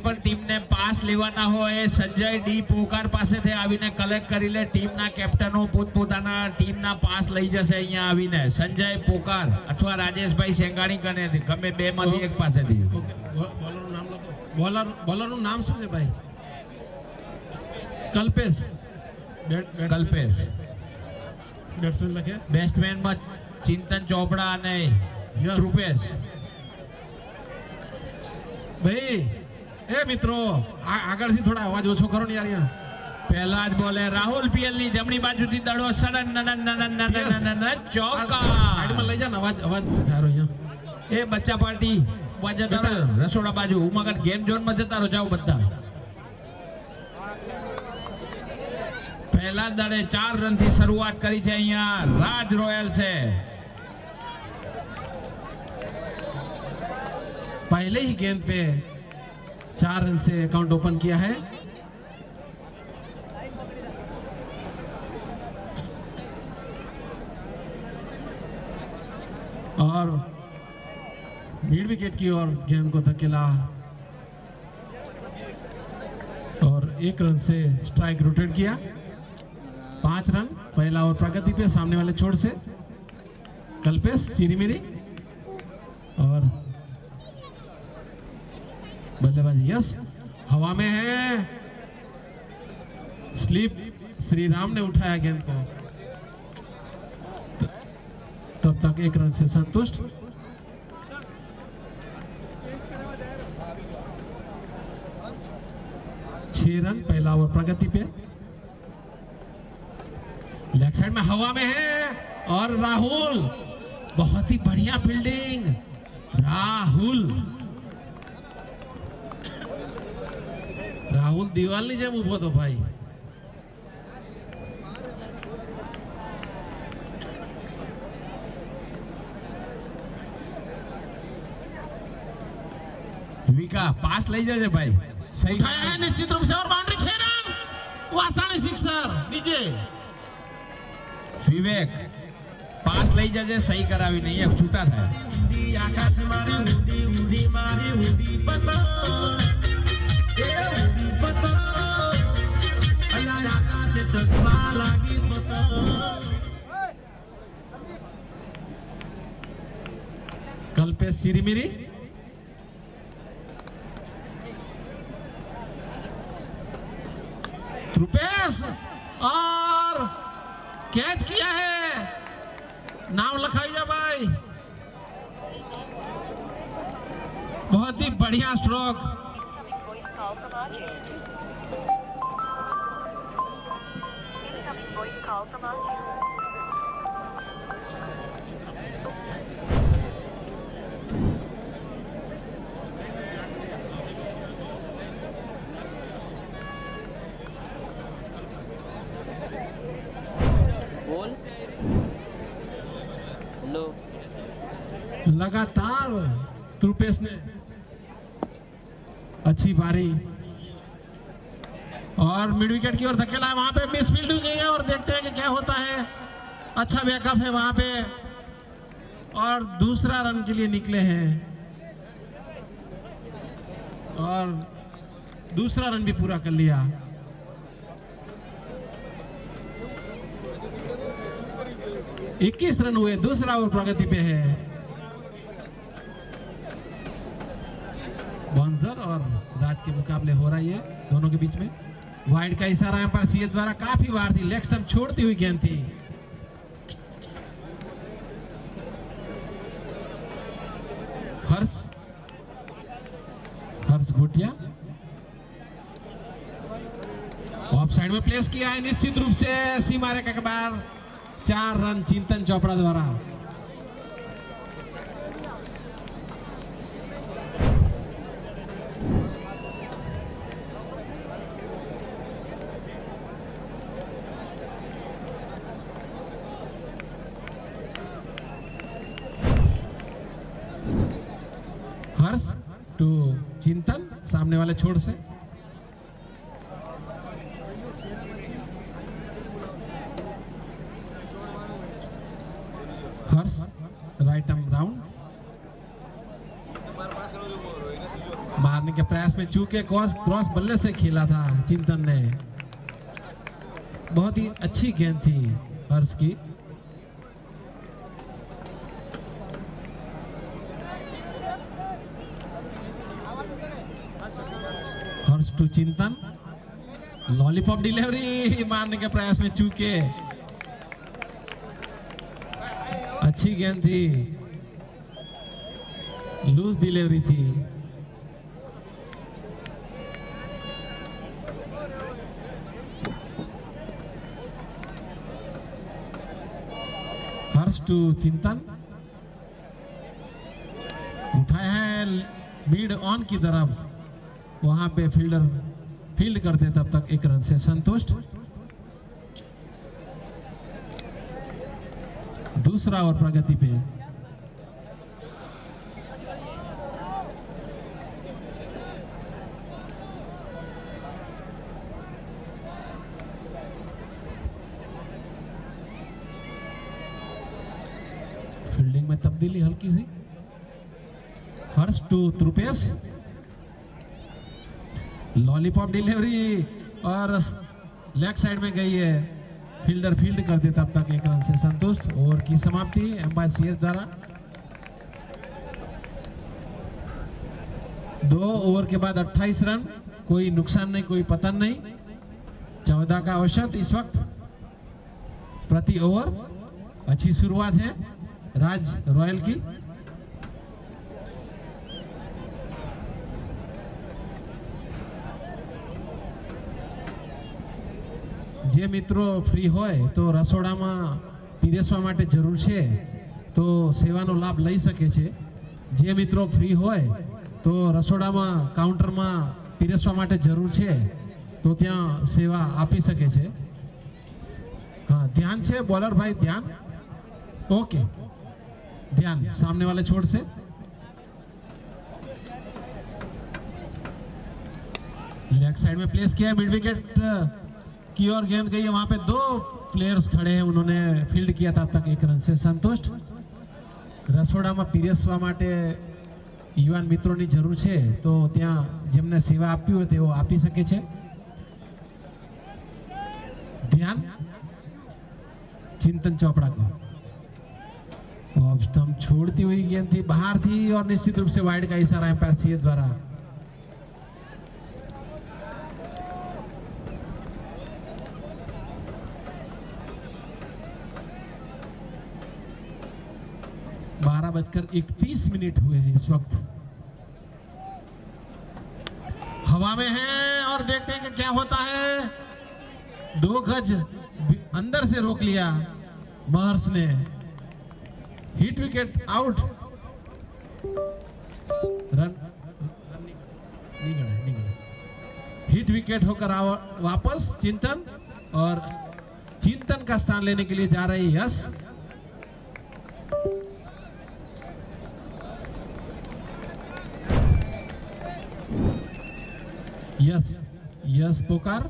પણ ટીમને પાસ લેવાના હોય સંજય ડી પોકાર પાસેથી આવીને કલેક્ટ કરી લે. ટીમના કેપ્ટનો પોતપોતાના ટીમના પાસ લઈ જશે અહીંયા આવીને. સંજય પોકાર અથવા રાજેશભાઈ સેંગાણી કને ગમે બે માંથી એક પાસેથી. બોલરનું નામ લખો. બોલરનું નામ શું છે ભાઈ? કલ્પેશ. કલ્પેશ. બેટ્સમેન લખે. બેટ્સમેનમાં ચિંતન ચોપડા અને રૂપેશ. ભાઈ એ મિત્રો આગળથી થોડા અવાજ ઓછો કરો ને યાર. અહીંયા પહેલા જ બોલે રાહુલ પીએલ ની જમણી બાજુથી દડો સડન ચોકા. સાઈડમાં લઈ જા ને અવાજ સારો અહીંયા. એ બચ્ચા પાર્ટી રસોડા બાજુ ઉમાગઢ ગેમ ઝોન માં જતા રહો. જાઓ બધા. પહેલા દડે 4 રન થી શરૂઆત કરી છે અહીંયા રાજ રોયલ છે. पहले ही गेंद पे 4 रन से अकाउंट ओपन किया है. और मिड विकेट की ओर गेंद को धकेला और 1 रन से स्ट्राइक रोटेट किया. 5 रन पहला और प्रगति पे सामने वाले छोर से कल्पेश चिरीमिरी. और बल्लेबाजी यस हवा में है. स्लिप श्री राम ने उठाया गेंद को. तब तक 1 रन से संतुष्ट. छह रन पहला ओवर प्रगति पे. लेग साइड में हवा में है और राहुल बहुत ही बढ़िया फील्डिंग. राहुल दीवाल ની જેમ ઊભો તો ભાઈ. વિકા પાસ લઈ જજે ભાઈ. સહી है निश्चित रूप से और बाउंड्री 6 रन. वासानी सिक्सर नीचे. વિવેક પાસ લઈ જજે સહી કરાવી નહીં એક છૂટા થાય. આકાશ મારી ઉડી ઉડી મારી ઉડી પતો. कल्पेश सिरीमिरी. रुपेश और कैच किया है. नाम लिखाई जा भाई. बहुत ही बढ़िया स्ट्रोक. Call from Austria. बोल हेलो. लगातार रुपेश ने अच्छी पारी और मिड विकेट की ओर धकेला है. वहां पे मिस फील्ड हुई गई है और देखते हैं कि क्या होता है. अच्छा बैकअप है वहां पे और दूसरा रन के लिए निकले हैं और दूसरा रन भी पूरा कर लिया. इक्कीस रन हुए. दूसरा ओवर प्रगति पे है. बॉन्सर और राज के मुकाबले हो रहा है दोनों के बीच में. वाइड का इशारा यहाँ पर सीए द्वारा काफी बार थी. लेग स्टंप छोड़ती हुई गेंद थी. हर्ष घोटिया ऑफ साइड में प्लेस किया है. निश्चित रूप से सीमा रेखा के बाहर 4 रन चिंतन चोपड़ा द्वारा. हर्ष टू चिंतन सामने वाले छोर से. राइट आर्म राउंड मारने के प्रयास में चूके क्रॉस बल्ले से खेला था चिंतन ने। बहुत ही अच्छी गेंद थी हर्ष की। हर्ष टू चिंतन, लॉलीपॉप डिलीवरी मारने के प्रयास में चूके। अच्छी गेंद थी, लूज डिलीवरी थी। हर्ष टू चिंतन, उठाया है मीड ऑन की तरफ, वहां पे फील्डर फील्ड करते तब तक 1 रन से संतुष्ट। दूसरा ओवर प्रगति पे। फील्डिंग में तब्दीली हल्की सी। हर्ष टू त्रुपेश, लॉलीपॉप डिलीवरी और लेग साइड में गई है, फील्डर फील्ड करते तब तक 1 रन से संतुष्ट। ओवर की समाप्ति एम्पायर सीएस द्वारा। 2 ओवर के बाद 28 रन, कोई नुकसान नहीं, कोई पतन नहीं। 14 का औसत इस वक्त प्रति ओवर। अच्छी शुरुआत है राज रॉयल की। જે મિત્રો ફ્રી હોય તો રસોડામાં પીરસવા માટે જરૂર છે તો સેવાનો લાભ લઈ શકે છે। જે મિત્રો ફ્રી હોય તો રસોડામાં કાઉન્ટરમાં પીરસવા માટે જરૂર છે તો ત્યાં સેવા આપી શકે છે। हाँ ध्यान છે बॉलर भाई, ध्यान। ओके ध्यान सामने वाले छोर से। लेग साइड में प्लेस किया, मिड विकेट की ओर गेंद गई है, वहां पे 2 प्लेयर्स खड़े हैं, उन्होंने फील्ड किया था। अब तक 1 रन से संतुष्ट। રસોડામાં પીરસવા માટે યુવાન મિત્રોની જરૂર છે તો ત્યાં જેમને સેવા આપવી હોય તેઓ આપી શકે છે। ध्यान चिंतन चोपड़ा को। ऑफ स्टंप छोड़ती हुई गेंद थी, बाहर थी और निश्चित रूप से वाइड का इशारा एम्पायर सीएस द्वारा। बारह बजकर 31 मिनट हुए हैं इस वक्त। हवा में है और देखते हैं कि क्या होता है। 2 गज अंदर से रोक लिया महर्ष ने। Hit wicket out. Run hit wicket होकर वापस चिंतन, और चिंतन का स्थान लेने के लिए जा रहे यश। Yes yes पोकार।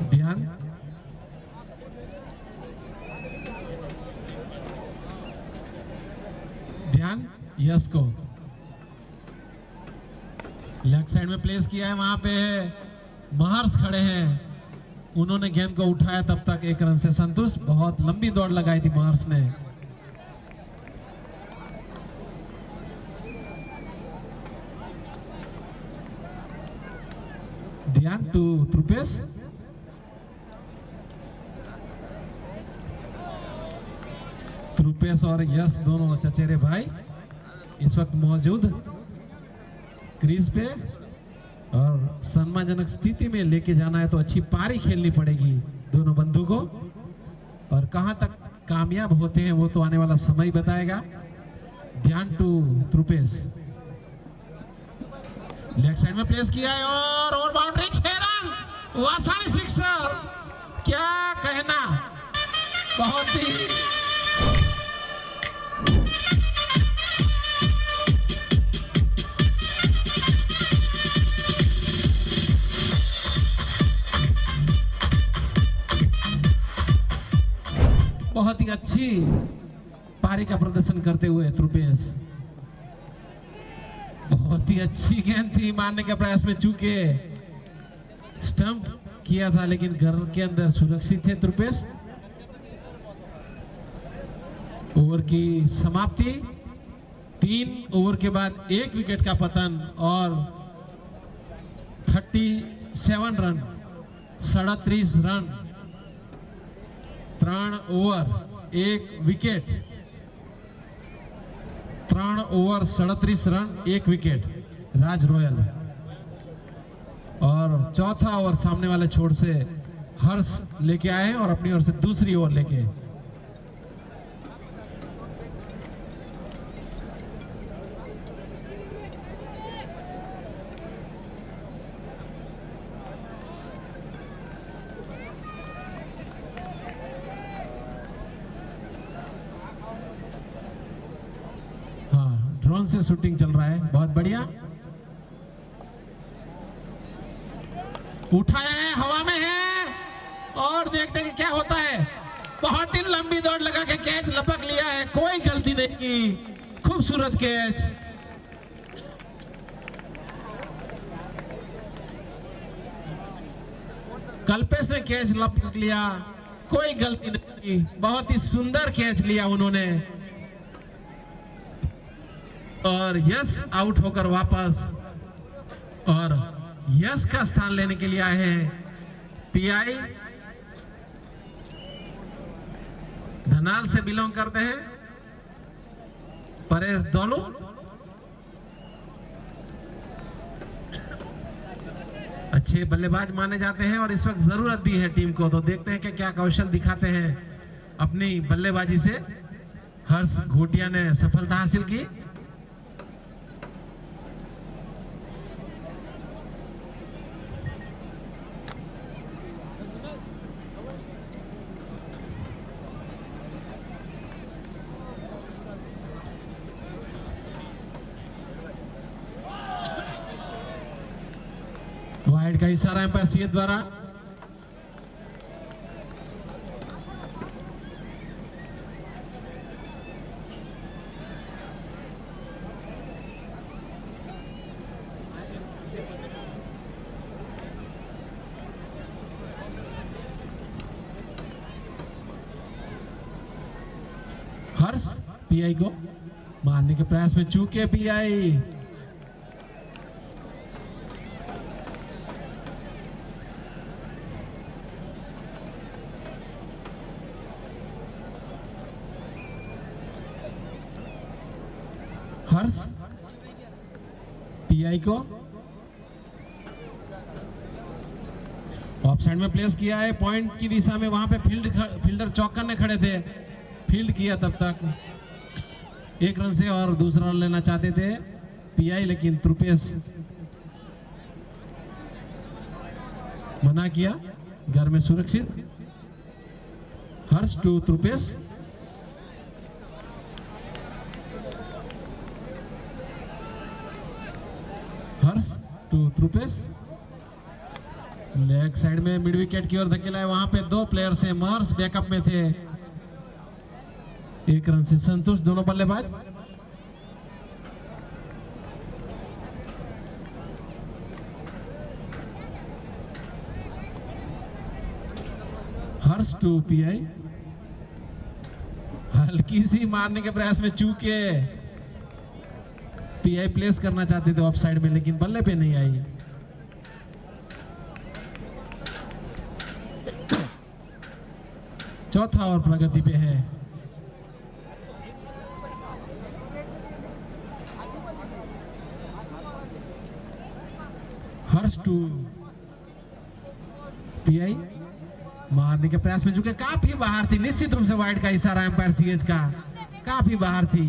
ध्यान ध्यान यस को लेग साइड में प्लेस किया है, वहां पे महर्ष खड़े हैं, उन्होंने गेंद को उठाया, तब तक 1 रन से संतुष्ट। बहुत लंबी दौड़ लगाई थी महर्ष ने। ध्यान टू त्रुपेश। त्रुपेश और यश दोनों चचेरे भाई इस वक्त मौजूद क्रीज पे, और सम्मानजनक स्थिति में लेके जाना है तो अच्छी पारी खेलनी पड़ेगी दोनों बंधु को। और कहां तक कामयाब होते हैं वो तो आने वाला समय बताएगा। ध्यान टू त्रुपेश। लेग साइड में प्लेस किया है और ओवर बाउंड्री, 6 रन, वासानी सिक्सर। क्या कहना, बहुत ही ही पारी का प्रदर्शन करते हुए त्रुपेश। बहुत ही अच्छी गेंद थी, मारने के प्रयास में चूके स्टंप किया था, लेकिन घर के अंदर सुरक्षित थे त्रुपेश। ओवर की समाप्ति, 3 ओवर के बाद 1 विकेट का पतन और 37 run, 37 run, 3 over 1 wicket, 3 over 37 run 1 wicket Raj Royal. और चौथा ओवर सामने वाले छोर से हर्ष लेके आए हैं और अपनी ओर से दूसरी ओवर लेके। ड्रोन से शूटिंग चल रहा है, बहुत बढ़िया। उठाया है, हवा में है और देखते हैं क्या होता है। बहुत ही लंबी दौड़ लगा के कैच लपक लिया है, कोई गलती नहीं की, खूबसूरत कैच। कल्पेश ने कैच लपक लिया, कोई गलती नहीं की, बहुत ही सुंदर कैच लिया उन्होंने। और यश आउट होकर वापस और यश का स्थान लेने के लिए आए हैं पीआई, धनाल से बिलोंग करते हैं परेश दोलू। अच्छे बल्लेबाज माने जाते हैं और इस वक्त जरूरत भी है टीम को, तो देखते हैं कि क्या कौशल दिखाते हैं अपनी बल्लेबाजी से। हर्ष घोटिया ने सफलता हासिल की। वाइड का इशारा एम्पायर सीए द्वारा। हर्ष पीआई को मारने के प्रयास में चूके पीआई। हर्ष पीआई को ऑफ साइड में प्लेस किया है, पॉइंट की दिशा में। वहां पे फील्डर चौक करने खड़े थे, फील्ड किया तब तक 1 रन से और दूसरा रन लेना चाहते थे पीआई, लेकिन त्रुपेश मना किया। घर में सुरक्षित। Harsh to Trupesh. Harsh to Trupesh. Leg side में मिड विकेट की ओर धकेला है, वहां पे 2 प्लेयर्स हैं, महर्ष बैकअप में थे। 1 रन से संतोष दोनों बल्लेबाज। हर्ष टू पीआई। हल्की सी मारने के प्रयास में चूके पीआई प्लेस करना चाहते थे ऑफ साइड में, लेकिन बल्ले पे नहीं आई। चौथा ओवर प्रगति पे है। हर्ष टू पीआई मारने के प्रयास में चूके काफी बाहर थी, निश्चित रूप से वाइड का इशारा एम्पायर सीएच का, काफी बाहर थी।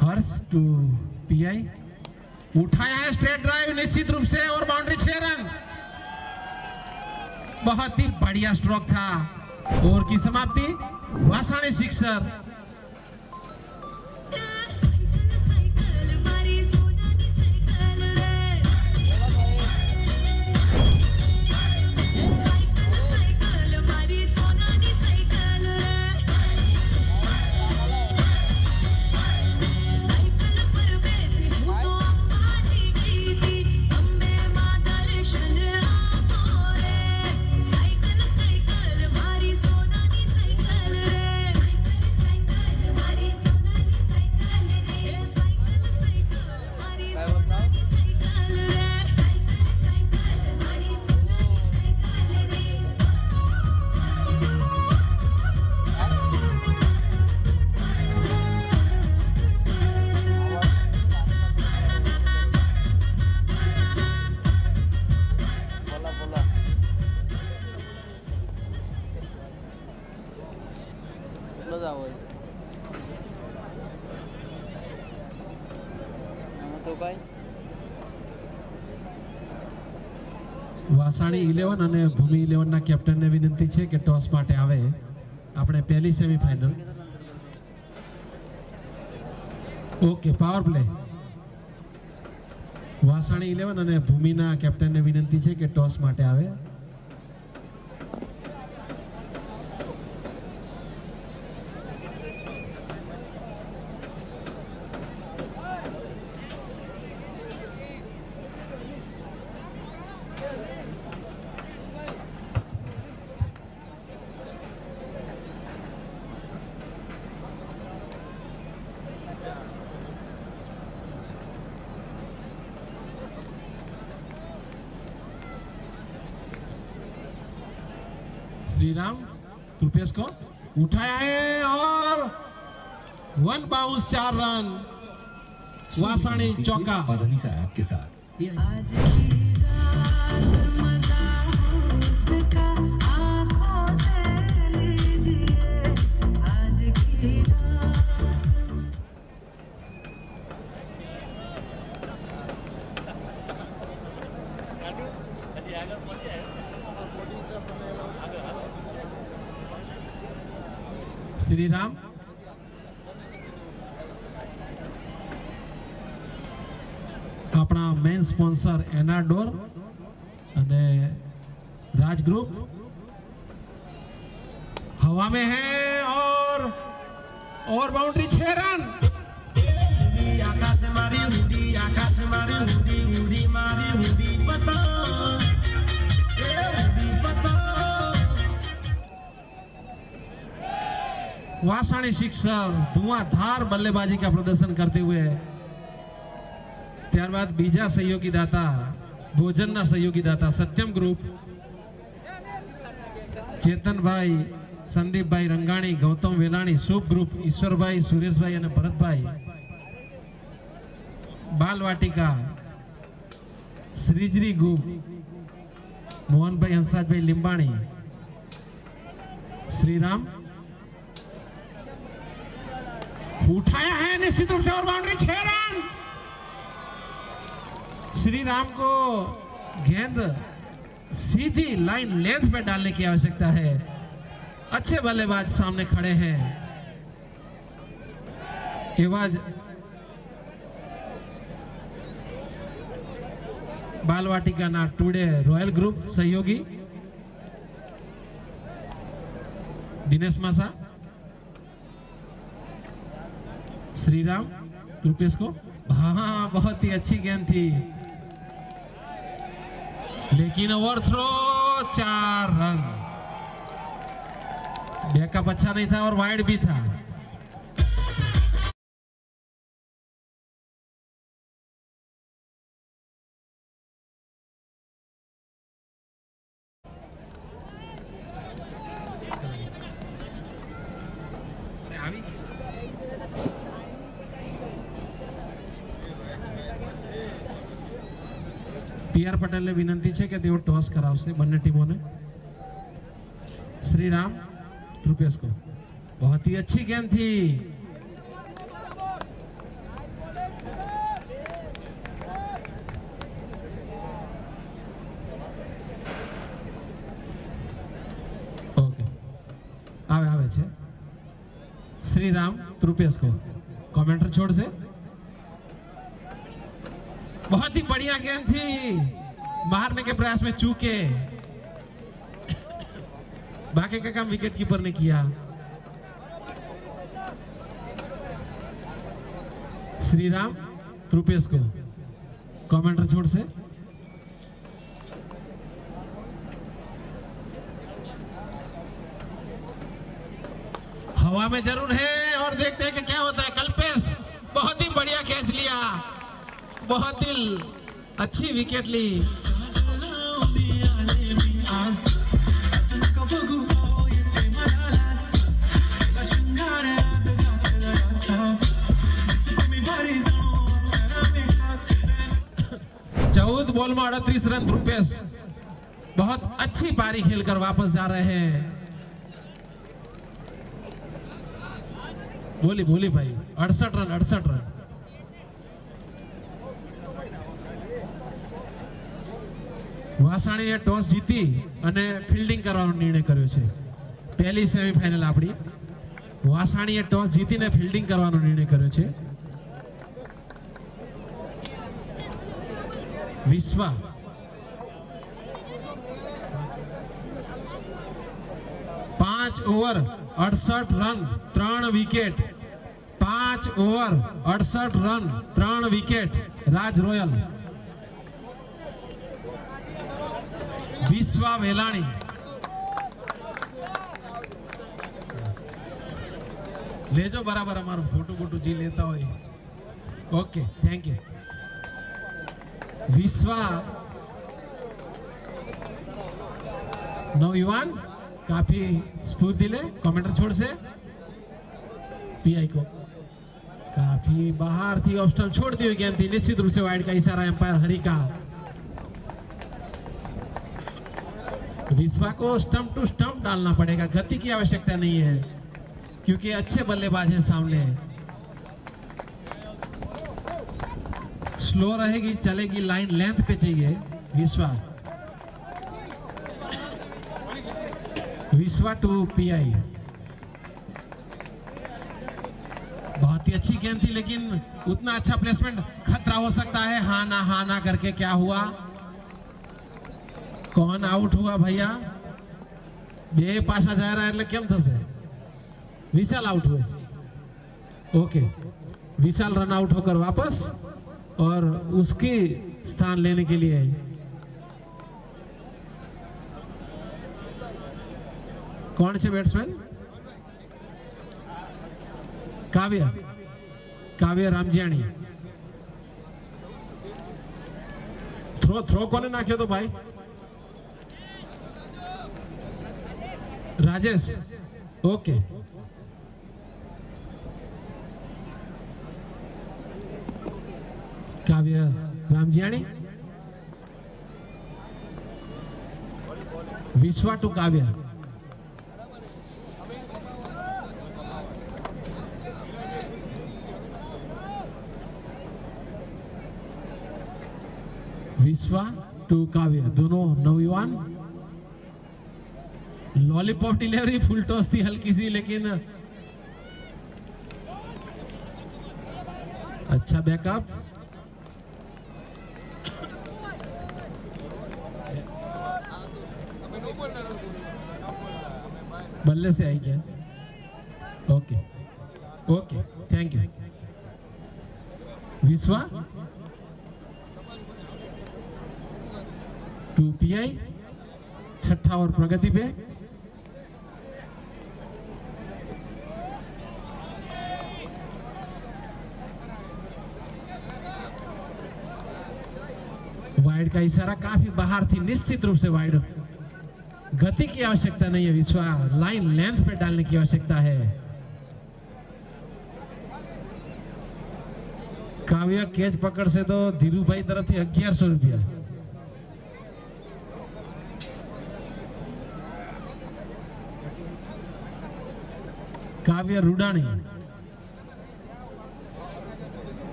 हर्ष टू पीआई। उठाया है स्ट्रेट ड्राइव निश्चित रूप से और बाउंड्री 6 रन। बहुत ही बढ़िया स्ट्रोक था। ओवर की समाप्ति, वासानी सिक्सर। વાસાણી 11 અને ભૂમિ 11 ના કેપ્ટનને વિનંતી છે કે ટોસ માટે આવે. આપણે પહેલી semifinal. Okay, power play. Vasani 11 અને ભૂમિના કેપ્ટનને વિનંતી છે કે ટોસ માટે આવે. श्री राम रुपेश को उठाया है और 1 बाउंस 4 रन. वासाणी चौका. मदनी साहब के साथ आज की रात मजा उसका आंखों से लीजिए. आज की रात श्री राम अपना मेन स्पॉन्सर एनाडोर અને राज ग्रुप हवा में है और बाउंड्री 6 रन. आकाश मारी उड़ी पता वासाणी शिक्षक धुआंधार बल्लेबाजी का प्रदर्शन करते हुए ત્યારબાદ બીજા સહયોગી દાતા ભોજનના સહયોગી દાતા સત્યમ ગ્રુપ ચેતનભાઈ સંદીપભાઈ રંગાણી ગૌતમ વેલાણી શુભ ગ્રુપ ઈશ્વરભાઈ સુરેશભાઈ અને ભરતભાઈ બાલવાટિકા શ્રીજરી ગ્રુપ મોહનભાઈ હંસરાજભાઈ લીંબાણી श्रीराम उठाया है निश्चित रूप से और बाउंड्री 6 रन. श्री राम को गेंद सीधी लाइन लेंथ पे डालने की आवश्यकता है. अच्छे बल्लेबाज सामने खड़े हैं. एवाज बालवाटिका ना टुडे रॉयल ग्रुप सहयोगी दिनेश मासा श्रीराम रुपेश को हाँ बहुत ही अच्छी गेंद थी लेकिन ओवर थ्रो 4 रन. बैकअप अच्छा नहीं था और वाइड भी था. पीआर पटेल ने विनंती है कि तेओ टॉस करावशे बने टीमों ने. श्रीराम रुपेश को बहुत ही अच्छी गेंद थी. ओके आवे आवे छे श्रीराम रुपेश को कमेंटर छोड़ से बहुत ही बढ़िया गेंद थी. मारने के प्रयास में चूके. बाकी का काम विकेट कीपर ने किया. श्रीराम रुपेश को कमेंटर छोड़ से हवा में जरूर है और देखते हैं कि क्या होता है. कल्पेश बहुत ही बढ़िया कैच लिया. बहुत ही अच्छी विकेट ली. चौदह बॉल में 38 रन. रुपेश बहुत अच्छी पारी खेलकर वापस जा रहे हैं. बोली भाई 68 रन. વાસાણીએ ટોસ જીતી અને ફિલ્ડિંગ કરવાનો નિર્ણય કર્યો છે. પહેલી સેમીફાઇનલ આપણી વાસાણીએ ટોસ જીતીને ફિલ્ડિંગ કરવાનો નિર્ણય કર્યો છે. વિશ્વા પાંચ over 68 run 3 wicket. 5 over 68 run 3 wicket. Raj Royal. Vishwa Velani લેજો બરાબર અમારું ફોટો જે લેતા હોય. Okay thank you. विश्वा नौयुवान काफी स्फूर्ति ले कमेंटर छोड़ से पीआई को काफी बाहर थी ऑप्शन छोड़ दी हुई गेंद थी. निश्चित रूप से वाइड का इशारा एम्पायर हरि का. विश्वा को स्टंप टू स्टंप डालना पड़ेगा. गति की आवश्यकता नहीं है क्योंकि अच्छे बल्लेबाज हैं सामने. स्लो रहेगी चलेगी लाइन लेंथ पे चाहिए. विश्वा टू पीआई. बहुत ही अच्छी गेंद थी लेकिन उतना अच्छा प्लेसमेंट. खतरा हो सकता है. हाँ ना करके क्या हुआ. कौन आउट हुआ भैया. बे पासा जा रहा है केम थसे. विशाल आउट हुए. ओके विशाल रन आउट होकर वापस और उसके स्थान लेने के लिए कौन से बैट्समैन. काव्य रामजियाणी. थ्रो कोने नाख्यो तो भाई. राजेश. ओके काव्य रामजियाणी. विश्वा टू काव्य. विश्वा टू काव्य दोनों नौयुवान. लॉलीपॉप डिलीवरी फुल टॉस थी हल्की सी लेकिन अच्छा बैकअप. बल्ले से आई क्या. Okay thank you. विश्वा टू पीआई. छठा और प्रगति पे. वाइड का इशारा काफी बाहर थी. निश्चित रूप से वाइड. गति की आवश्यकता नहीं है. विश्वा लाइन लेंथ पे डालने की आवश्यकता है. काव्य कैच पकड़ से तो धीरू भाई तरफ थी 1100 रुपया. काव्य रूडाणी.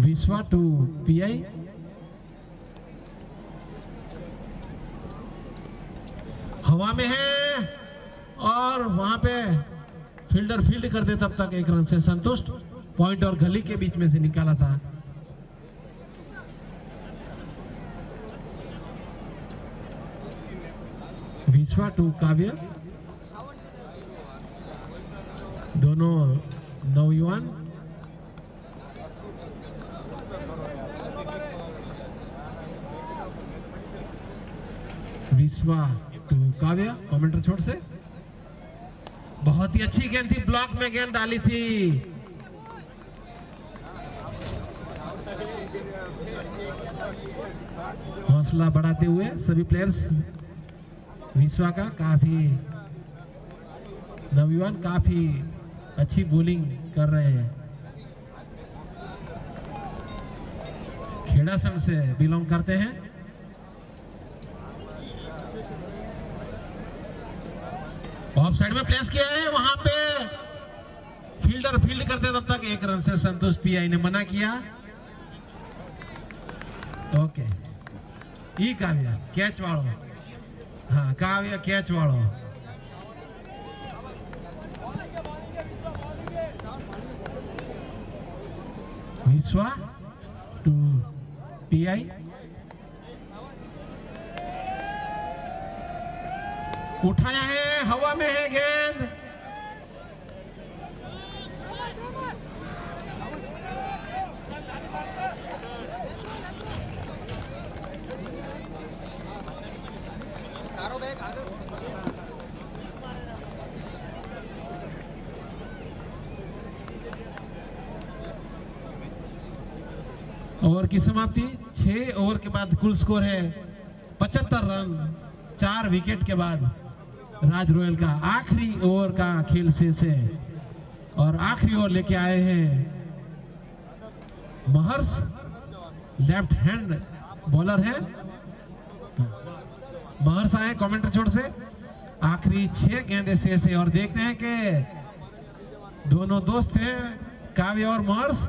विश्वा टू पीआई. हवा में है और वहां पे फील्डर फील्ड करते तब तक 1 रन से संतुष्ट. पॉइंट और गली के बीच में से निकाला था. विश्वा टू काव्य. दोनों नौयुवान. विश्वा टू काव्य. कमेंटर छोड़ से बहुत ही अच्छी गेंद थी. ब्लॉक में गेंद डाली थी. हौसला बढ़ाते हुए सभी प्लेयर्स. विश्वा का काफी नौयुवान काफी अच्छी बॉलिंग कर रहे हैं. खेड़ासन से बिलोंग करते हैं. ऑफ साइड में प्लेस किया है. वहां पे फील्डर फील्ड करते तब तक 1 रन से संतुष्ट। पीआई ने मना किया। ओके ई काव्य कैच वालों, हाँ काव्य कैच वालों। विश्वा टू पीआई। उठाया है, हवा में है गेंद। ओवर की समाप्ति। 6 ओवर के बाद कुल स्कोर है 75 रन 4 विकेट के बाद। राज रॉयल का आखिरी ओवर का खेल शेष है और आखिरी ओवर लेके आए हैं महर्ष, लेफ्ट हैंड बॉलर है। महर्ष आए कमेंटर छोड़ से। आखिरी 6 गेंदें शेष है और देखते हैं कि दोनों दोस्त हैं काव्य और महर्ष,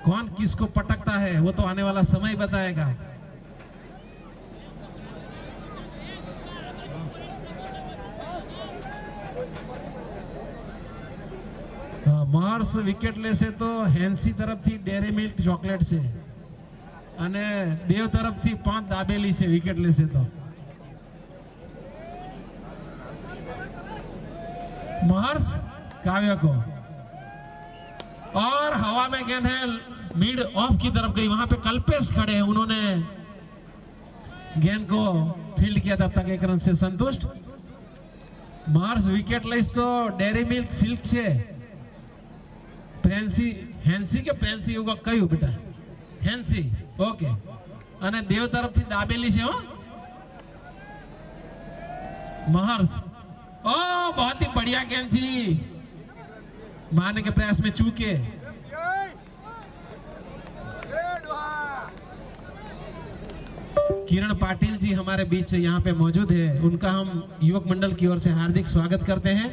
कौन किसको पटकता है वो तो आने वाला समय बताएगा। महर्ष विकेट ले से तो हेन्सी तरफ थी डेरी मिल्क चॉकलेट से અને દેવ તરફથી 5 દાબેલી છે વિકેટ લેશે તો। महर्ष काव्य को और हवा में गेंद है मिड ऑफ की तरफ गई, वहां पे कल्पेश खड़े हैं, उन्होंने गेंद को फील्ड किया तब तक 1 रन से संतुष्ट। महर्ष विकेट लईस तो डेरी मिल्क सिल्क से प्रेंसी हेन्सी के प्रेंसी होगा कયું बेटा हेन्सी ओके અને દેવ તરફથી દાબેલી છે હો महर्ष। ओ बहुत ही बढ़िया गेंद थी, मारने के प्रयास में चूके। किरण पाटिल जी हमारे बीच यहाँ पे मौजूद है, उनका हम युवक मंडल की ओर से हार्दिक स्वागत करते हैं।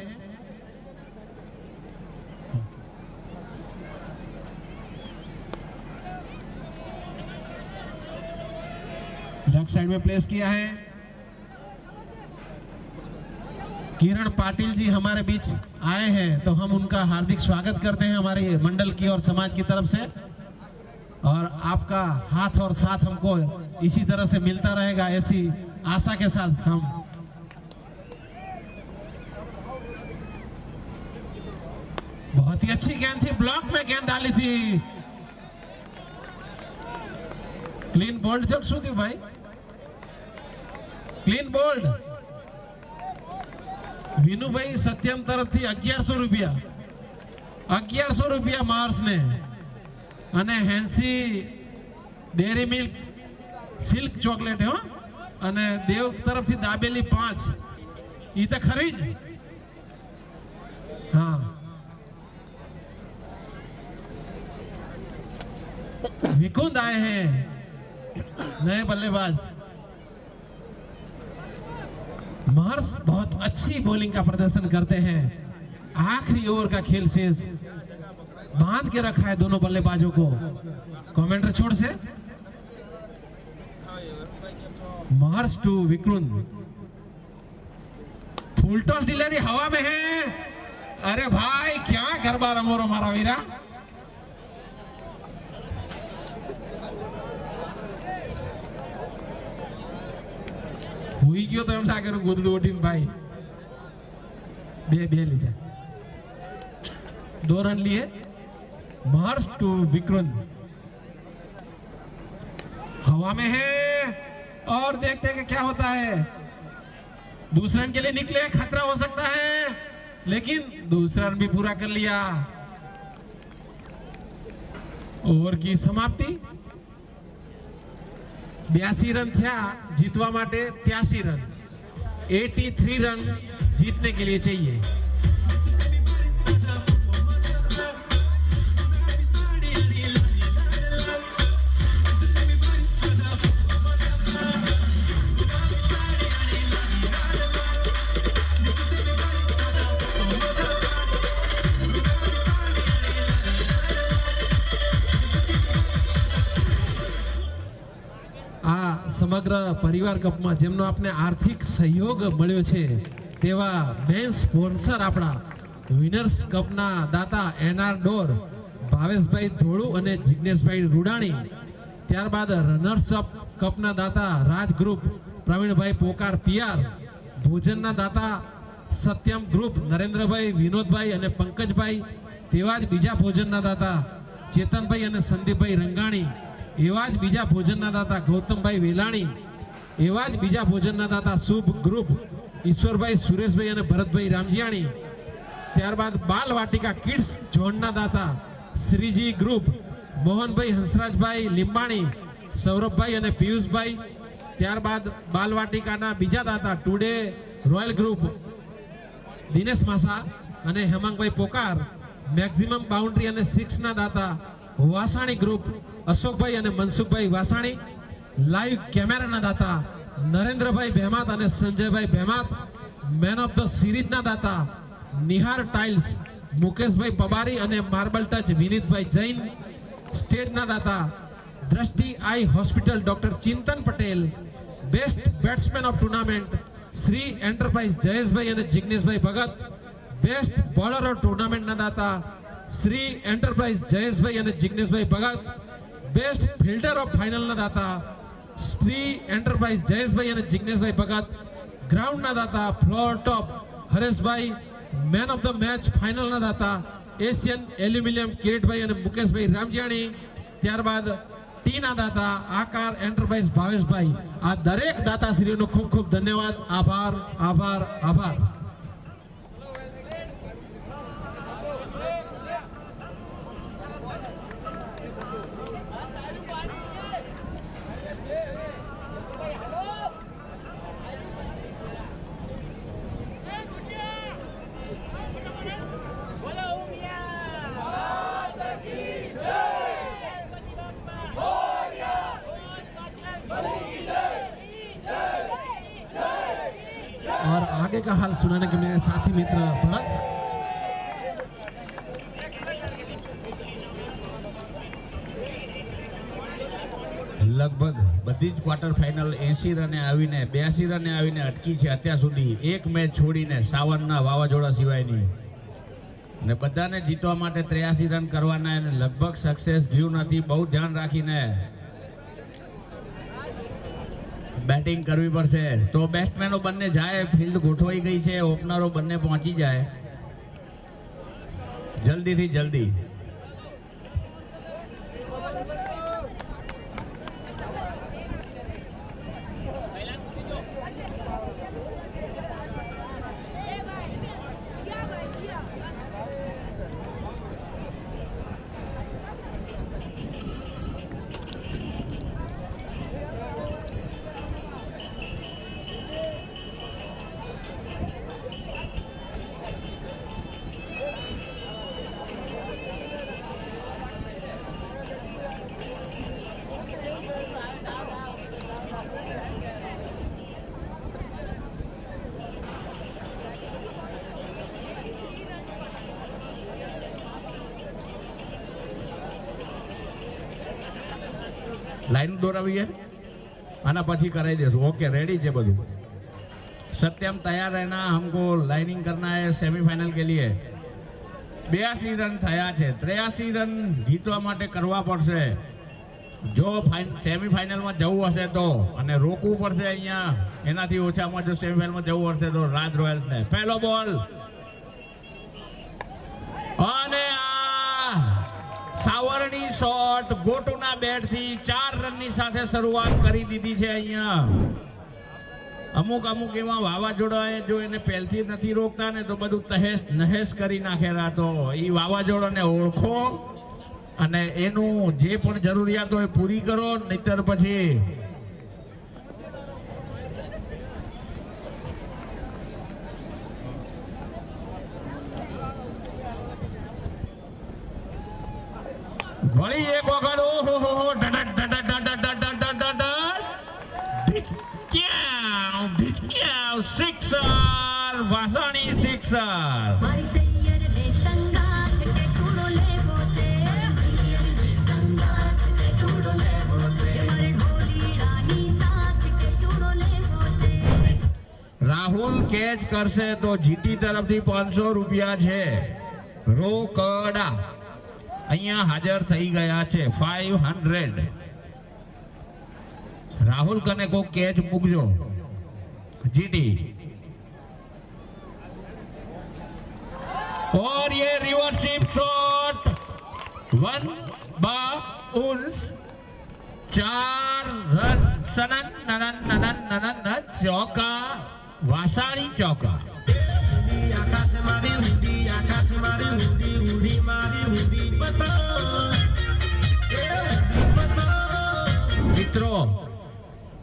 लेफ्ट साइड में प्लेस किया है। किरण पाटिल जी हमारे बीच आए हैं तो हम उनका हार्दिक स्वागत करते हैं हमारे मंडल की और समाज की तरफ से। और आपका हाथ और साथ हमको इसी तरह से मिलता रहेगा, ऐसी आशा के साथ हम बहुत ही अच्छी गेंद थी, ब्लॉक में गेंद डाली थी। क्लीन बोल्ड जब शू थी भाई, क्लीन बोल्ड। विनु भाई सत्यम तरफ थी 1100 रुपया, 1100 रुपया मार्स ने। અને Hansie dairy milk silk chocolate હો અને દેવ તરફથી દાબેલી 5 ઈ તો ખરી જ। हाँ विकुंद आए हैं नए बल्लेबाज। महर्ष बहुत अच्छी बॉलिंग का प्रदर्शन करते हैं। आखिरी ओवर का खेल शेष बांध के रखा है दोनों बल्लेबाजों को। कमेंटर छोड़ से महर्ष टू विक्रुंद। फुल टॉस डिलीवरी हवा में है। अरे भाई क्या गरबा रंगो रो मारा वीरा। हुई क्यों तो हम लागे गोद गोटीन भाई बे लीधा 2 रन लिए। महर्ष टू विक्रुंद हवा में है और देखते हैं कि क्या होता है। दूसरे रन के लिए निकले, खतरा हो सकता है, लेकिन दूसरा रन भी पूरा कर लिया। ओवर की समाप्ति। 82 रन था जीतवा माटे 83 रन, 83 रन जीतने के लिए चाहिए। સમગ્ર પરિવાર કપમાં જેમનો આપને આર્થિક સહયોગ મળ્યો છે તેવા મેન સ્પોન્સર આપણા વિનર્સ કપના દાતા એનઆર ડોર ભાવેશભાઈ ધોળુ અને જિગ્નેશભાઈ રૂડાણી, ત્યારબાદ રનર્સ અપ કપના દાતા રાજ ગ્રુપ પ્રવીણભાઈ પોકાર પિયાર, ભોજનના દાતા સત્યમ ગ્રુપ નરેન્દ્રભાઈ વિનોદભાઈ અને પંકજભાઈ, તેવા જ બીજા ભોજનના દાતા ચેતનભાઈ અને સંદીપભાઈ રંગાણી, એવા જ બીજા ભોજનના દાતા ગૌતમભાઈ વેલાણી, એવા જ બીજા ભોજનના દાતા શુભ ગ્રુપ ઈશ્વરભાઈ સુરેશભાઈ અને ભરતભાઈ રામજીયાણી, ત્યારબાદ બાલ વાટિકા કિડ્સ ઝોનના દાતા શ્રીજી ગ્રુપ મોહનભાઈ હંસરાજભાઈ લીંબાણી, સૌરભભાઈ અને પિયુષભાઈ, ત્યારબાદ બાલ વાટિકાના બીજા દાતા ટુડે રોયલ ગ્રુપ દિનેશ માસા અને હેમાંગભાઈ પોકાર, મેક્સિમમ બાઉન્ડ્રી અને 6 ના દાતા વાસાણી ગ્રુપ અશોકભાઈ અને મનસુખભાઈ વાસાણી, લાઈવ કેમેરાના દાતા નરેન્દ્રભાઈ ભેમાત અને Sanjaybhai Bhemat, man of the સિરીઝના દાતા નિહાર ટાઇલ્સ મુકેશભાઈ પબારી અને માર્બલ ટચ વિનીતભાઈ જૈન, સ્ટેજના દાતા Drishti eye hospital doctor Chintan Patel, best batsman of tournament Shri enterprise Jayeshbhai અને Jigneshbhai Bhagat, best bowler of ટુર્નામેન્ટના દાતા શ્રી એન્ટરપ્રાઇઝ જયેશભાઈ અને Jigneshbhai Bhagat, best fielder of ફાઇનલના દાતા શ્રી એન્ટરપ્રાઇઝ જયેશભાઈ અને જિગ્નેશભાઈ ભગત, ગ્રાઉન્ડના દાતા floor top Hareshbhai, man of the match ફાઇનલના દાતા એશિયન એલ્યુમિનિયમ કિરીટભાઈ અને મુકેશભાઈ રામજીયાણી, ત્યારબાદ ટીના દાતા આકાર એન્ટરપ્રાઇઝ ભાવેશભાઈ. આ દરેક દાતાશ્રીઓનો ખૂબ ખૂબ ધન્યવાદ, આભાર આભાર આભાર. और आगे का हाल सुनाने के मेरे साथी मित्र भरत. લગભગ બધી જ ક્વાર્ટર ફાઇનલ 80 રને આવીને 82 રને આવીને અટકી છે અત્યાર સુધી, એક મેચ છોડીને સાવનના વાવાઝોડા સિવાયની, ને બધાને જીતવા માટે 83 રન કરવાના અને લગભગ સક્સેસ ગયું નથી. બહુ ધ્યાન રાખીને બેટિંગ કરવી પડશે. તો બેટ્સમેનો બંને જાય, ફિલ્ડ ગોઠવાઈ ગઈ છે, ઓપનરો બંને પહોંચી જાય જલ્દીથી જલ્દી. लाइन दोहरावी है, आना पची कराई देसु. ओके, रेडी है બધું. सत्यम तैयार रहना, हमको लाइनिंग करना है सेमीफाइनल के लिए. 82 રન થયા છે, 83 રન જીતવા માટે કરવા પડશે જો સેમીફાઇનલમાં જવું હશે તો, અને રોકવું પડશે અહીંયા એનાથી ઓછામાં જો સેમીફાઇનલમાં જવું હશે તો રાજ રોયલ્સને. પહેલો બોલ અને સાવરણી શોટ ગોટુના બેટથી 4 રનની સાથે શરૂઆત કરી દીધી છે અહીંયા. અમુક એવા વાવાઝોડા જો એને પહેલથી નથી રોકતા ને તો બધું તહેસ નહેસ કરી નાખેલા. તો એ વાવાઝોડાને ઓળખો અને એનું જે પણ જરૂરિયાત હોય પૂરી કરો, નહીતર પછી વળી એક વખત ઓહો સિક્સર, વાસાણી સિક્સર. મારી સૈયર ને સંગાથ કે ટૂડો લેવો છે, મારી સૈયર ને સંગાથ કે ટૂડો લેવો છે, મારે ઢોલીડાની સાથે કેચ કરશે તો જીટી તરફથી 500 રૂપિયા છે રોકડા અહીંયા હાજર થઈ ગયા છે 500. રાહુલ કને કો કેચ મૂકજો जीटी और ये रिवर्सिप शॉट 1 बाउंस 4 रन सनन ननन ननन ननन चौका वासाड़ी चौका मित्रों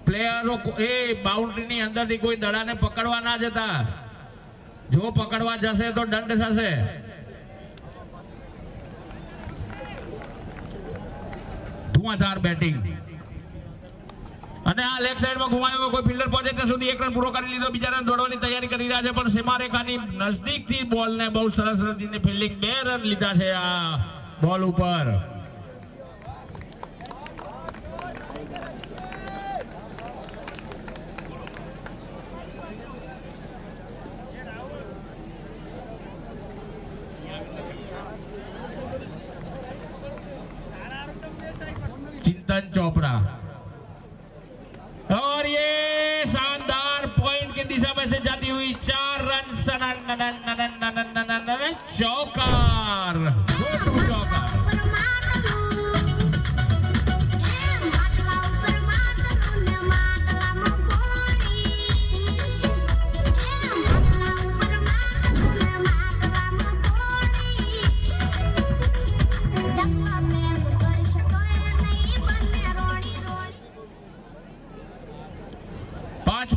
प्लेयरों को ए बाउंड्री ની અંદર થી કોઈ દડાને પકડવા ના જતા જો પકડવા જશે તો દંડ થશે ધુઆધાર બેટિંગ અને આ લેગ સાઈડમાં ઘુમાયો કોઈ ફિલ્ડર પહોંચે ત્યાં સુધી 1 રન પૂરો કરી લીધો બીજા રન દોડવાની તૈયારી કરી રહ્યા છે પણ સીમારેખાની નજદીકથી બોલને બહુ સરસ રીતની ફિલ્ડિંગ 2 રન લીધા છે આ બોલ ઉપર चिंतन चोपड़ा और ये शानदार पॉइंट की दिशा में से जाती हुई 4 रन सनन ननन ननन ननन ननन ननन चौकार गोटू चौकार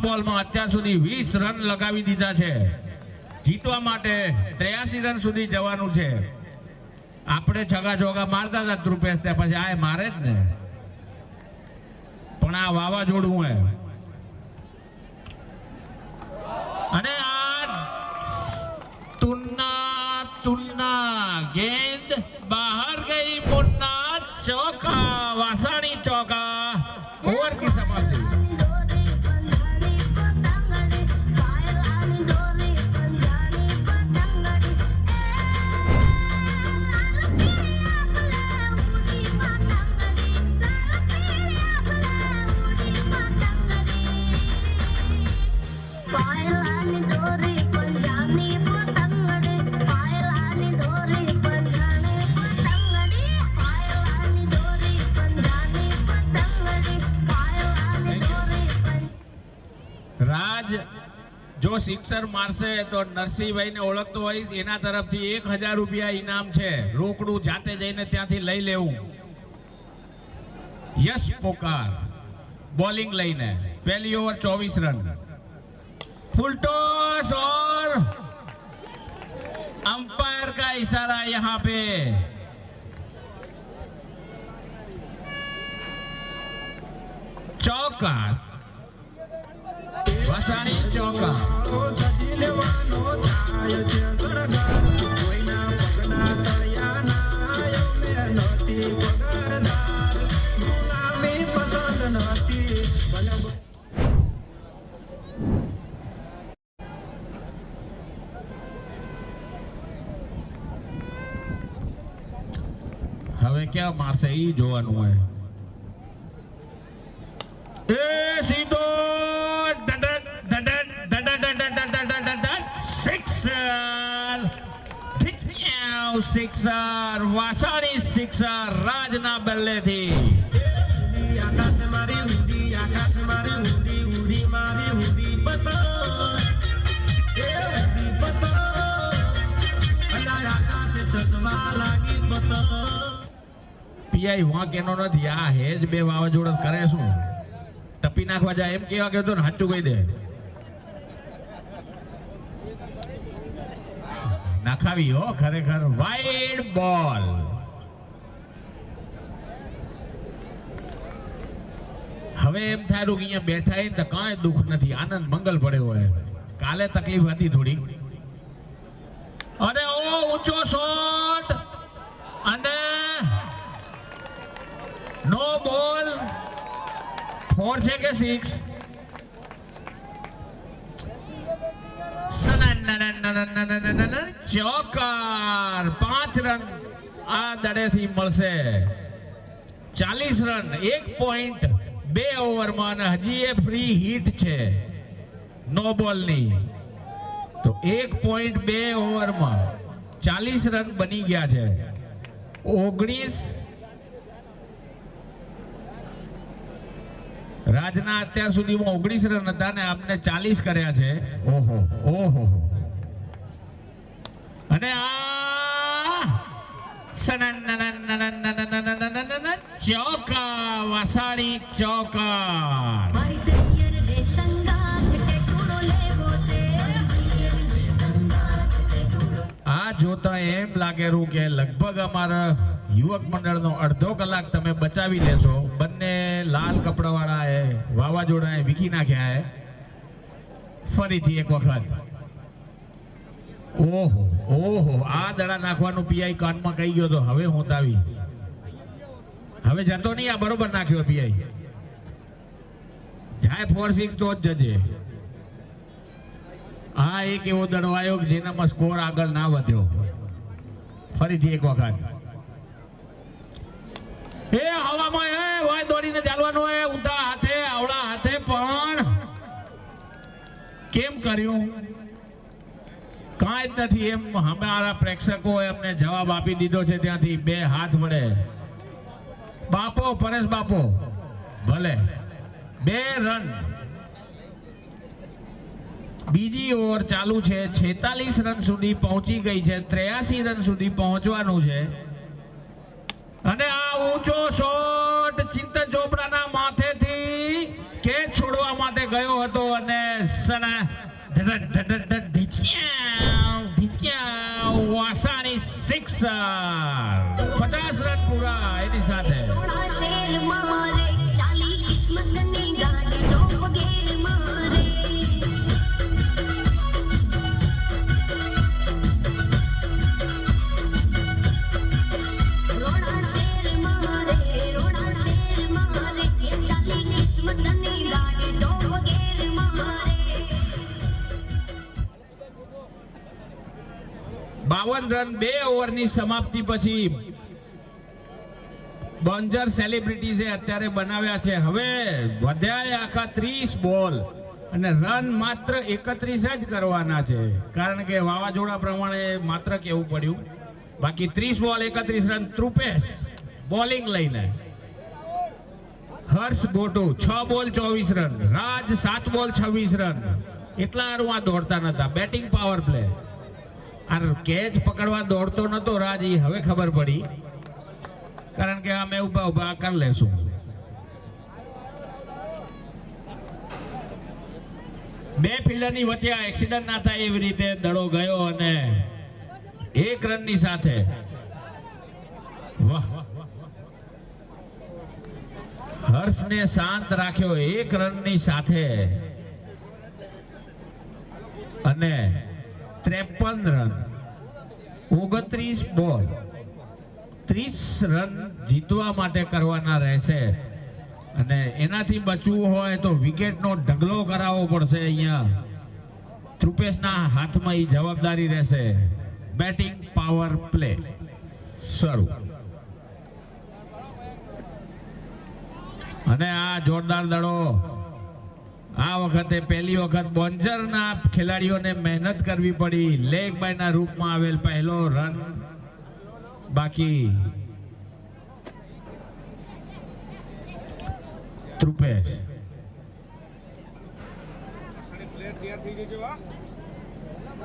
બોલ માં અત્યાર સુધી 20 રન લગાવી દીધા છે જીતવા માટે 83 રન સુધી જવાનું છે આપણે છગા ચોગા મારતા હતા ધ્રુપેશ તે પછી આ મારે જ ને પણ આ વાવાઝોડું હે અને આ તુન્ના गेंद बाहर गई मुन्ना चौका वासाणी चौका ओवर की समाप्ति રાજ જો સિક્સર મારશે તો નરસિંહભાઈને ઓળખતો હોઈશ એના તરફથી 1000 રૂપિયા ઇનામ છે રોકડું જાતે જઈને ત્યાંથી લઈ લેવું યશ પોકાર बॉलिंग લઈને पहली ओवर 24 रन फुल टॉस और अंपायर का इशारा यहां पे चौका વાસાણી ચોકા હવે ક્યાં મારશે ઈ જોવાનું હોય એ સીધો સિક્સર વાસાણી સિક્સર રાજના બલ્લેથી પીઆઈ વાં કેનો નથી આ હેજ બે વાવાઝોડા કરે શું ટપી નાખવા જાય એમ કેવા કહેતો ને સાચું કહી દે નાખાવી હો ખરેખર વાઇડ બોલ હવે એમ થાય કે અહીંયા બેઠા તો કાંઈ દુઃખ નથી આનંદ મંગલ પડ્યો હોય કાલે તકલીફ હતી થોડી અને ઓ ઊંચો શોટ અને નો બોલ 4 છે કે 6 ચોકાર 5 રન આ દડેથી મળશે. 40 રન 1.2 ઓવરમાં અને હજી એ ફ્રી હિટ છે નો બોલની. તો 1.2 ઓવરમાં 40 રન બની ગયા છે. 19 રાજના અત્યાર સુધીમાં 19 રન હતા ને આપને 40 કર્યા છે. ઓહો ઓહો. અને આ ચોકા વાસાડી ચોકા. भाई सैयर रे संगात के टूड़ो लेवो से આ જોતા એમ લાગેલું કે લગભગ અમારા યુવક મંડળનો અડધો કલાક તમે બચાવી લેશો. બંને લાલ કપડાવાળાએ વાવાઝોડાએ વીખી નાખ્યા. ફરીથી એક વખત. ઓહો ઓહો. આ દડા નાખવાનું પીઆઈ કાનમાં કહી ગયો તો હવે હોતાવી. હવે જતો નહીં. આ બરોબર નાખ્યો પીઆઈ. જાય 4-6 તો જ જજે. આ એક એવો દડો આવ્યો કે જેનામાં સ્કોર આગળ ના વધ્યો. ફરીથી એક વખત. એ હવામાં એ વાય દોડીને ચાલવાનું એ ઊંધા હાથે આવડા હાથે. પણ કેમ કર્યું કાંઈ જ નથી. એમ અમારા પ્રેક્ષકોએ અમને જવાબ આપી દીધો છે ત્યાંથી 2 હાથ વડે. બાપો પરેશ બાપો ભલે. 2 રન. બીજી ઓવર ચાલુ છે. 46 રન સુધી પહોંચી ગઈ છે. 83 રન સુધી પહોંચવાનું છે. અને આ ઊંચો શોટ ચિંતન ચોપડાના માથેથી કેચ છોડવા માટે ગયો હતો અને વાસાની 6 50 રન પૂરા એની સાથે. रोड़ा शेर मारे चाली किस्मत ने गाड़ी तो बगैर मारे रोड़ा शेर मारे ये चाली किस्मत ने गाड़ी तो बगैर मारे. 52 રન 2 ઓવરની સમાપ્તિ પછી બંજર સેલિબ્રિટીઝે અત્યારે બનાવ્યા છે. હવે વધ્યા આખા 30 બોલ અને રન માત્ર 31 જ કરવાના છે. કારણ કે વાવાઝોડા પ્રમાણે માત્ર કેવું પડ્યું. બાકી 30 બોલ 31 રન. ત્રુપેશ બોલિંગ લઈને. હર્ષ બોટુ 6 બોલ 24 રન. રાજ 7 બોલ 26 રન. એટલા હારું આ દોડતા નતા. Batting power play. આ કેચ પકડવા દોડતો નતો રાજ. ઈ હવે ખબર પડી. કારણ કે અમે ઉભા ઉભા કરી લેશું. બે ફિલ્ડરની વચ્ચે આ એક્સિડન્ટ ના થાય એવી રીતે દડો ગયો અને 1 રનની સાથે. વાહ. હર્ષને શાંત રાખ્યો 1 રનની સાથે અને 53 રન 29 બોલ 30 રન જીતવા માટે કરવાના રહેશે. અને એનાથી બચવું હોય તો વિકેટનો ઢગલો કરાવવો પડશે. અહીંયા ત્રુપેશના હાથમાં એ જવાબદારી રહેશે. બેટિંગ પાવર પ્લે શરૂ. અને આ જોરદાર દડો. આ વખતે પહેલી વખત બોન્જરના ખેલાડીઓને મહેનત કરવી પડી. લેગ બાયના રૂપમાં આવેલ પહેલો રન બાકી. ત્રુપેશ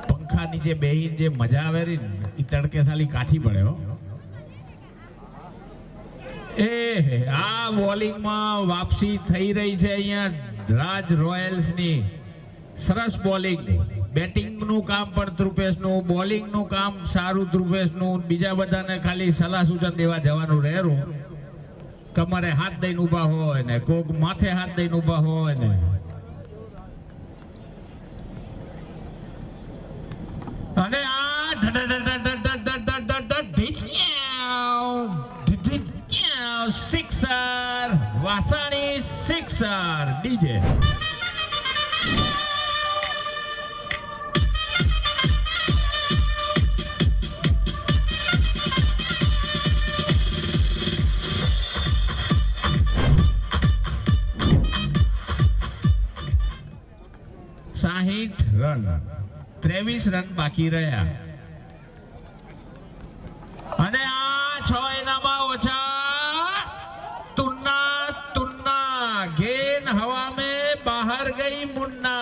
પંખા નીચે બેહીને જે મજા આવે રી એ તડકે સાલી કાઠી પડે હો. આ બોલિંગમાં વાપસી થઈ રહી છે અહીંયા રાજ રોયલ્સની. સરસ બોલિંગ. બેટિંગનું કામ પણ ત્રુપેશનું, બોલિંગનું કામ સારું ત્રુપેશનું. બીજા બધાને ખાલી સલાહ સૂચન દેવા જવાનું રહેરું. કમરે હાથ દઈને ઊભા હોય ને કોક માથે હાથ દઈને ઊભા હોય ને. અને આ sixer Vasani sixer DJ. 59 run, 23 run બાકી રહ્યા. અને આ 6 એનામાં ઓછા. तुन्ना गेंद हवा में बाहर गई मुन्ना.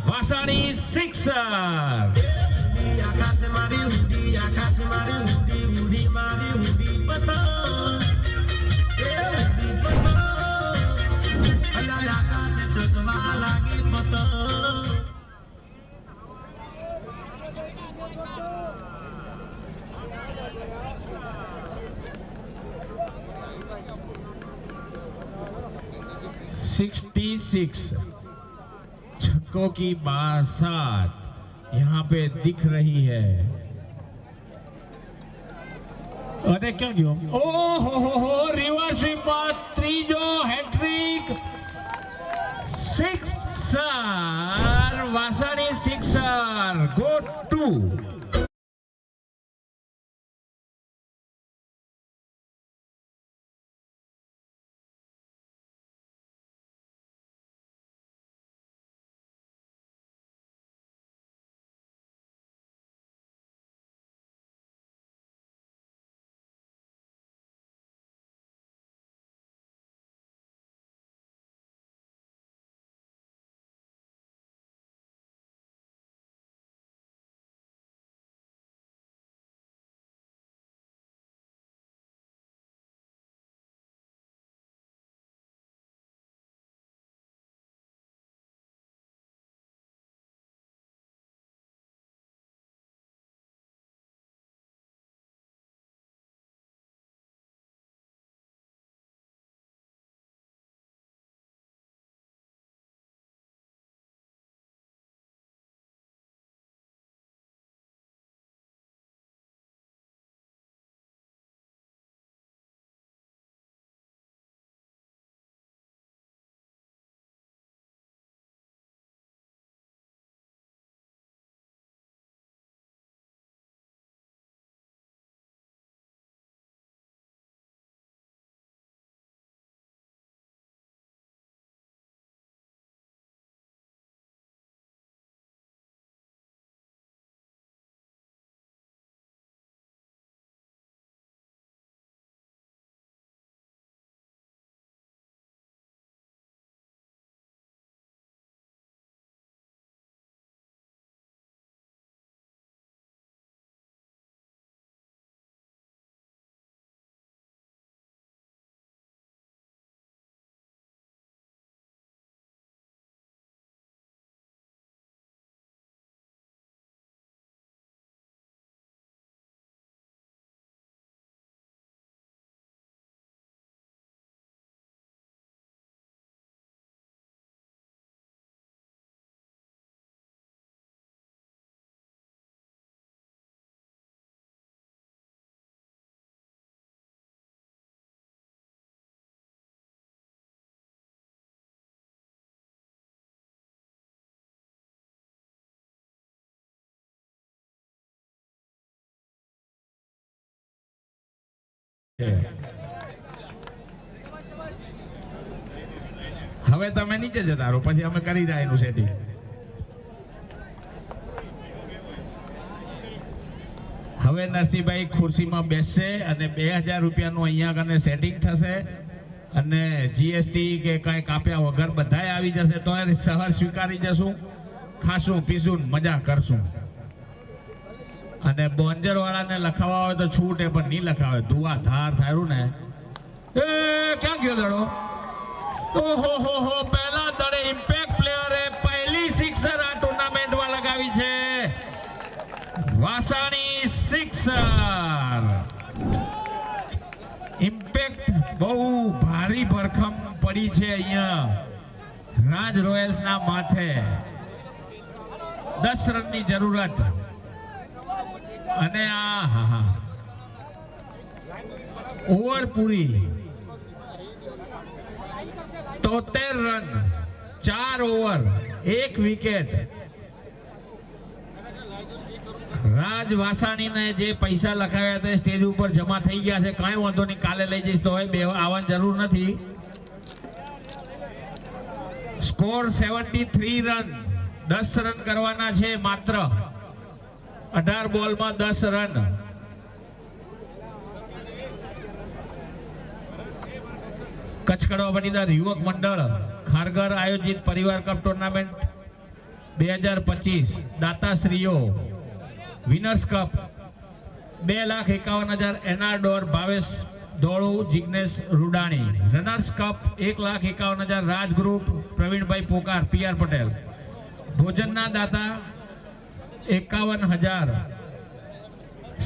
वासानी सिक्सर. आकाश मारी उड़ी, आकाश मारी उड़ी, उड़ी मारी उड़ी पतंग, ए उड़ी पतंग, अल्लाह आकाश चुकवा लागी पतंग. छक्कों की बरसात यहाँ पे दिख रही है. अरे क्या गयो? ओहो रिवर्सिंग बात, त्रीजो hat trick, sixer. Vasani sixer. Go two. હવે તમે નીચે જતા રહો, પછી અમે કરી રહ્યા એનું સેટિંગ. હવે નરસિંહભાઈ ખુરશીમાં બેસશે અને 2000 રૂપિયાનું અહીંયા કને સેટિંગ થશે અને જીએસટી કે કઈ કાપ્યા વગર બધાય આવી જશે તો સહર સ્વીકારી જશું, ખાશું પીશું મજા કરશું. અને બોન્જર વાળાને લખાવા હોય તો છૂટ એ પણ નહીં લખાવે, ધુઆ ધાર થાયું ને. એ ક્યાં ગયો દડો? ઓહો પહેલા દડે ઇમ્પેક્ટ પ્લેયરે પહેલી સિક્સર આ ટુર્નામેન્ટમાં લગાવી છે. વાસાણી સિક્સર. ઇમ્પેક્ટ બહુ ભારી ભરખમ પડી છે અહીંયા રાજ રોયલ્સ ના માથે. 10 રનની જરૂરત અને આ ઓવર પૂરી 73 રન, 4 ઓવર, 1 વિકેટ. રાજ વાસાણીને જે પૈસા લખાવ્યા હતા સ્ટેજ ઉપર જમા થઈ ગયા છે. કાંઈ વાંધો નહીં, કાલે લઈ જઈશ તો હોય, આવવાની જરૂર નથી. Score 73 run. 10 રન કરવાના છે માત્ર. 18 બોલમાં 10 રન. કચ્છ કડવા પાટીદાર યુવક મંડળ ખારઘર આયોજિત પરિવાર કપ ટુર્નામેન્ટ 2025 દાતાશ્રીઓ વિનર્સ કપ 2,51,000 એનાડોર Bhavesh Dolu Jignesh Rudani. Runners cup 1,51,000 Raj group Pravinbhai Pokar PR Patel. ભોજનના દાતા 51,000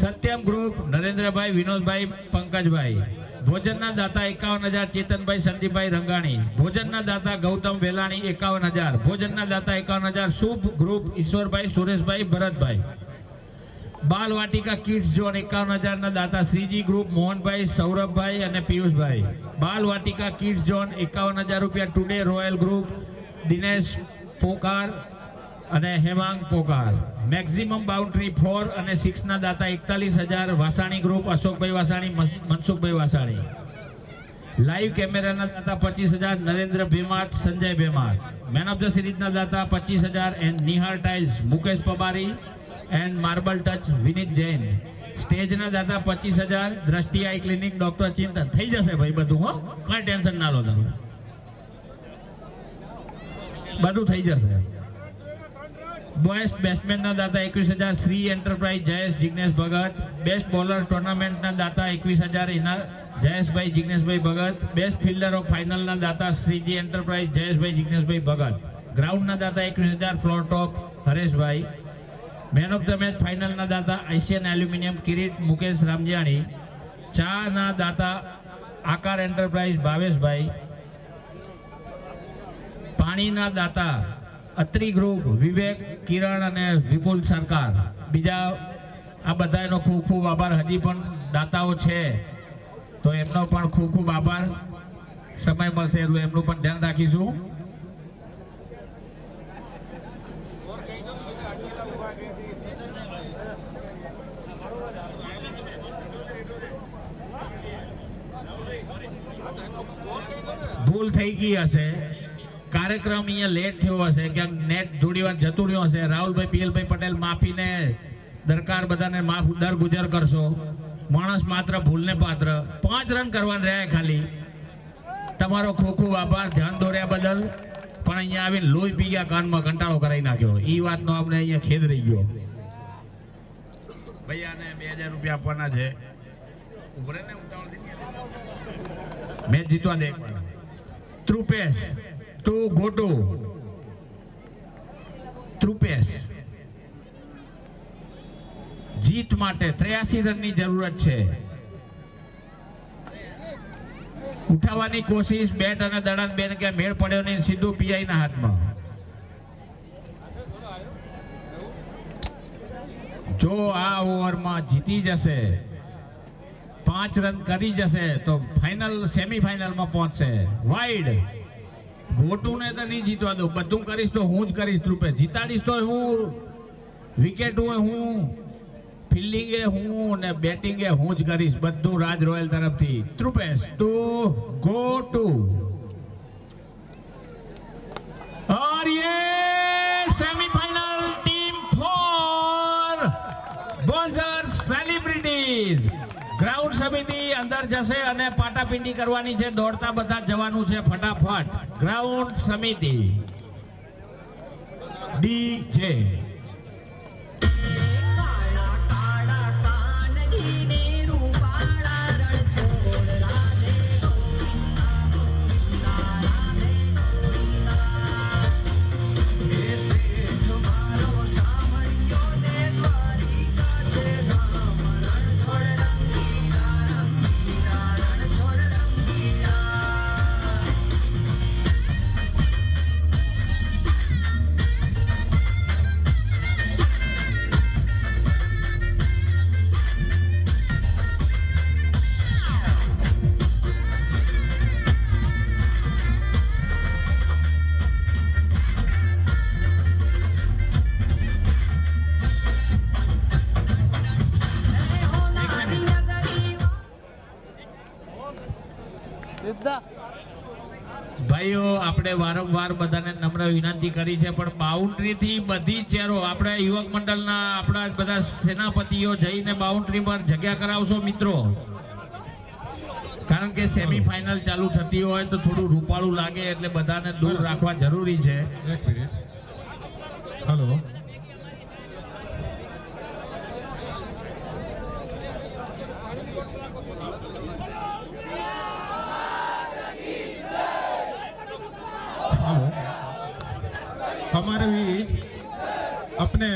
સત્યમ ગ્રુપ નરેન્દ્રભાઈ વિનોદભાઈ પંકજભાઈ. ભોજનના દાતા 51,000 ચેતનભાઈ સંદીપભાઈ રંગાણી. ભોજનના દાતા ગૌતમ વેલાણી 51,000. ભોજનના દાતા 51,000 Shubh group Ishwarbhai Sureshbhai Bharatbhai. Bal Vatika kids zone 51,000 ના દાતા શ્રીજી ગ્રુપ મોહનભાઈ સૌરભભાઈ અને પિયુષભાઈ. બાલ વાટિકા કિડ્સ ઝોન 51,000 રૂપિયા ટુડે રોયલ ગ્રુપ દિનેશ પોકાર અને હેમાંગ પોકાર. મેક્સિમમ બાઉન્ડ્રી 4 અને 6 ના દાતા 41,000 વાસાણી ગ્રુપ અશોકભાઈ વાસાણી મનસુખભાઈ વાસાણી. લાઈવ કેમેરાના દાતા 25,000 Narendra Bhemat Sanjay Bhemat. Man of the સિરીઝના દાતા 25,000 and Nihar tiles Mukesh Pabari and marble touch Vinit Jain. સ્ટેજના દાતા 25,000 દ્રષ્ટિ આઈ ક્લિનિક ડોક્ટર ચિંતન. થઈ જશે ભાઈ બધું, હો કઈ ટેન્શન ના લો તમે, બધું થઈ જશે. બોયસ બેટ્સમેનના દાતા 21,000 Shri enterprise Jayesh Jignesh Bhagat. Best bowler ટુર્નામેન્ટના દાતા 21,000 ઇનાર Jayeshbhai Jigneshbhai Bhagat. Best fielder of ફાઇનલના દાતા શ્રીજી એન્ટરપ્રાઇઝ જયેશભાઈ જિગ્નેશભાઈ ભગત. ગ્રાઉન્ડના દાતા 21,000 floor top Hareshbhai. Man of the match ફાઇનલના દાતા એશિયન એલ્યુમિનિયમ કિરીટ મુકેશ રામજાણી. ચાના દાતા આકાર એન્ટરપ્રાઇઝ ભાવેશભાઈ. પાણીના દાતા અત્રી ગ્રુપ વિવેક કિરણ અને વિપુલ સરકાર. બીજા આ બધાનો ખૂબ ખૂબ આભાર. હજી પણ દાતાઓ છે તો એમનો પણ ખૂબ ખૂબ આભાર. સમય મળશે એટલું એમનું પણ ધ્યાન રાખીશું. ભૂલ થઈ ગઈ હશે, કાર્યક્રમ અહીંયા લેટ થયો હશે, ક્યાંક નેટ થોડી વાર જતું રહ્યો હશે. રાહુલભાઈ પીએલભાઈ પટેલ માફીને દરકાર બધાને માફ દરગુજર કરશો. માણસ માત્ર ભૂલને પાત્ર. 5 રન કરવાના રહ્યા ખાલી. તમારો ખૂબ ખૂબ આભાર ધ્યાન દોર્યા બદલ. પણ અહીંયા આવીને લોહી પી ગયા, કાનમાં કંટાળો કરાવી નાખ્યો. એ વાતનો આપણે અહીંયા ખેદ રહી ગયો. ભાઈ આને 2,000 રૂપિયા આપવાના છે. ઉભરે ને મેચ જીતવા દે. ત્રુપેશ ટુ ગોટુ. ત્રુપેશ જીત માટે 83 રનની જરૂરત છે. ઉઠાવવાની કોશિશ, બેટ અને દડાન બેન કે મેળ પડ્યો નહીં, સીધું પીઆઈ ના હાથમાં. જો આ ઓવરમાં જીતી જશે, 5 રન કરી જશે તો ફાઇનલ સેમીફાઇનલમાં પહોંચશે. વાઇડ ગોટુને તો નહીં જીતવા દઉં. બધું કરીશ તો હું જ કરીશ. ત્રુપેશ જીતાડીશ તો હું, વિકેટ હું, ફિલ્ડિંગ હું ને બેટિંગ હું જ કરીશ. બધું રાજ રોયલ તરફથી. ત્રુપેશ ટુ ગોટુ. और ये सेमीफाइनल टीम 4 બોન્સર સેલિબ્રિટીઝ. ગ્રાઉન્ડ સમિતિ અંદર જશે અને પાટાપિંડી કરવાની છે. દોડતા બધા જવાનું છે ફટાફટ. ગ્રાઉન્ડ સમિતિ ડીજે. કાળા કાળા કાન ઘીને રૂપાળા રણ છોડ રાધે ગોવિંદા ગોવિંદા રાધે ગોવિંદા. હે શેઠ મારો સાંભળ્યો ને દ્વારિકા છે ધામ. રણ છોડ રંગીલા રંગીલા રણ છોડ રંગીલા. ભાઈઓ આપણે વારંવાર બધાને નમ્ર વિનંતી કરી છે પણ બાઉન્ડ્રી થી બધી ચેરો આપણે યુવક મંડળના આપણા બધા સેનાપતિઓ જઈને બાઉન્ડ્રી પર જગ્યા કરાવશો મિત્રો, કારણ કે સેમીફાઇનલ ચાલુ થતી હોય તો થોડું રૂપાળું લાગે એટલે બધાને દૂર રાખવા જરૂરી છે. એક મિનિટ. હલો. हमारे भी अपने